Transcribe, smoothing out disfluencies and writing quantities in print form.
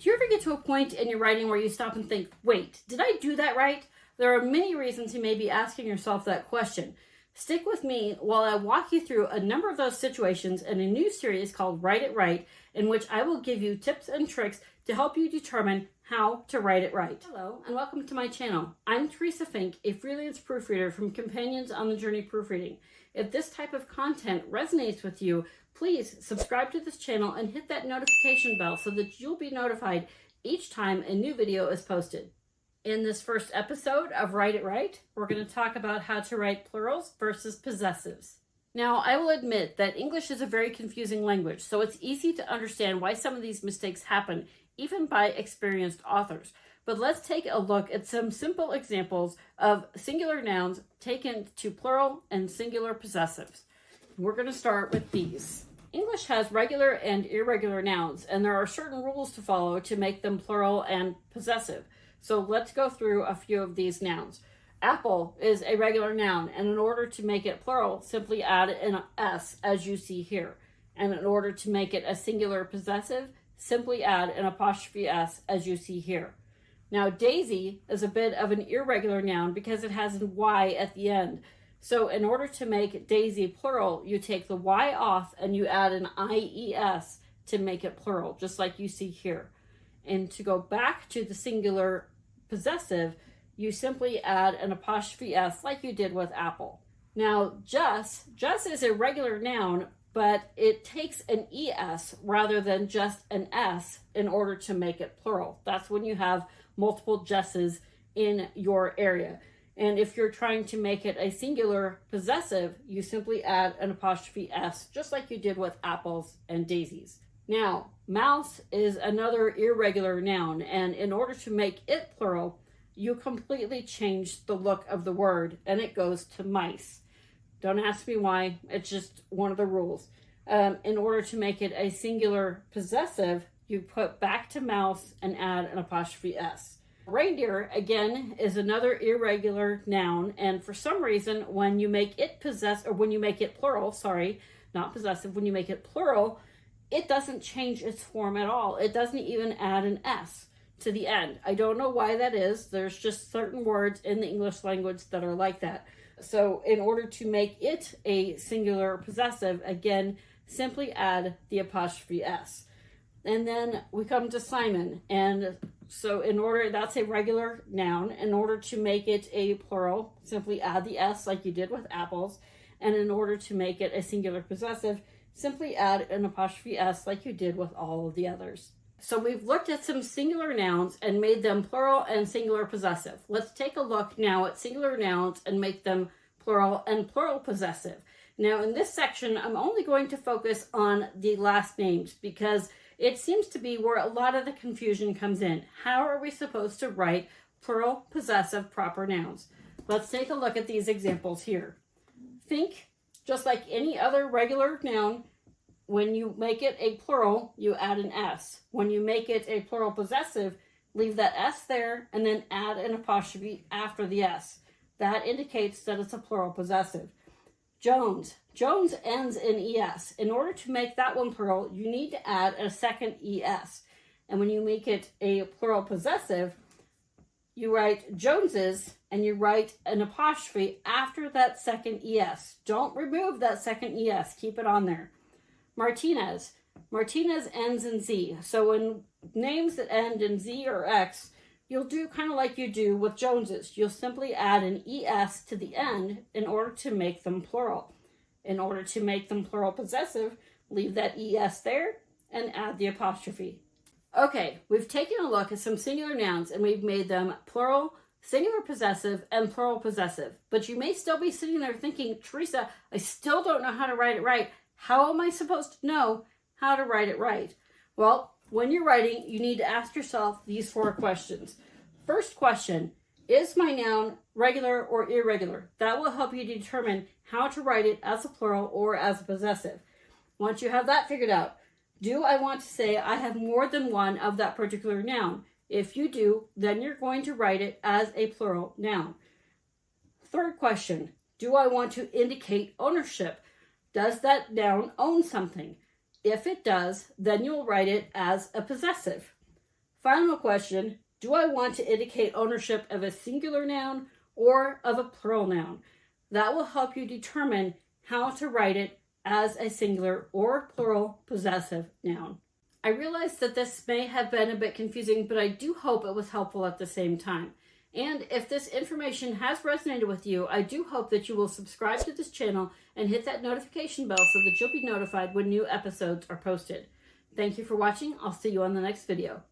Do you ever get to a point in your writing where you stop and think, wait, did I do that right? There are many reasons you may be asking yourself that question. Stick with me while I walk you through a number of those situations in a new series called Write It Right, in which I will give you tips and tricks to help you determine how to write it right. Hello, and welcome to my channel. I'm Teresa Fink, a freelance proofreader from Companions on the Journey Proofreading. If this type of content resonates with you, please subscribe to this channel and hit that notification bell so that you'll be notified each time a new video is posted. In this first episode of Write It Right, we're going to talk about how to write plurals versus possessives. Now, I will admit that English is a very confusing language, so it's easy to understand why some of these mistakes happen, even by experienced authors. But let's take a look at some simple examples of singular nouns taken to plural and singular possessives. We're going to start with these. English has regular and irregular nouns, and there are certain rules to follow to make them plural and possessive. So let's go through a few of these nouns. Apple is a regular noun, and in order to make it plural, simply add an S, as you see here. And in order to make it a singular possessive, simply add an apostrophe S, as you see here. Now, daisy is a bit of an irregular noun because it has an Y at the end. So in order to make daisy plural, you take the Y off and you add an IES to make it plural, just like you see here. And to go back to the singular possessive, you simply add an apostrophe S like you did with apple. Now, just is a regular noun, but it takes an ES rather than just an S in order to make it plural. That's when you have multiple jesses in your area. And if you're trying to make it a singular possessive, you simply add an apostrophe S, just like you did with apples and daisies. Now, mouse is another irregular noun, and in order to make it plural, you completely change the look of the word, and it goes to mice. Don't ask me why, it's just one of the rules. In order to make it a singular possessive, you put back to mouse and add an apostrophe S. Reindeer, again, is another irregular noun, and for some reason, when you make it plural, not possessive, when you make it plural, it doesn't change its form at all. It doesn't even add an S to the end. I don't know why that is. There's just certain words in the English language that are like that. So in order to make it a singular possessive, again, simply add the apostrophe S. And then we come to Simon. And so that's a regular noun. In order to make it a plural, simply add the S like you did with apples. And in order to make it a singular possessive, simply add an apostrophe S like you did with all of the others. So we've looked at some singular nouns and made them plural and singular possessive. Let's take a look now at singular nouns and make them plural and plural possessive. Now in this section, I'm only going to focus on the last names because it seems to be where a lot of the confusion comes in. How are we supposed to write plural possessive proper nouns? Let's take a look at these examples here. Think, just like any other regular noun, when you make it a plural, you add an S. When you make it a plural possessive, leave that S there and then add an apostrophe after the S. That indicates that it's a plural possessive. Jones ends in ES. In order to make that one plural, you need to add a second ES. And when you make it a plural possessive, you write Joneses and you write an apostrophe after that second ES. Don't remove that second ES. Keep it on there. Martinez ends in Z. So when names that end in Z or X, you'll do kind of like you do with Joneses. You'll simply add an ES to the end in order to make them plural. In order to make them plural possessive, leave that ES there and add the apostrophe. Okay, we've taken a look at some singular nouns and we've made them plural, singular possessive, and plural possessive. But you may still be sitting there thinking, Teresa, I still don't know how to write it right. How am I supposed to know how to write it right? Well, when you're writing, you need to ask yourself these 4 questions. First question, is my noun regular or irregular? That will help you determine how to write it as a plural or as a possessive. Once you have that figured out, do I want to say I have more than one of that particular noun? If you do, then you're going to write it as a plural noun. Third question, do I want to indicate ownership? Does that noun own something? If it does, then you'll write it as a possessive. Final question, do I want to indicate ownership of a singular noun or of a plural noun? That will help you determine how to write it as a singular or plural possessive noun. I realize that this may have been a bit confusing, but I do hope it was helpful at the same time. And if this information has resonated with you, I do hope that you will subscribe to this channel and hit that notification bell so that you'll be notified when new episodes are posted. Thank you for watching. I'll see you on the next video.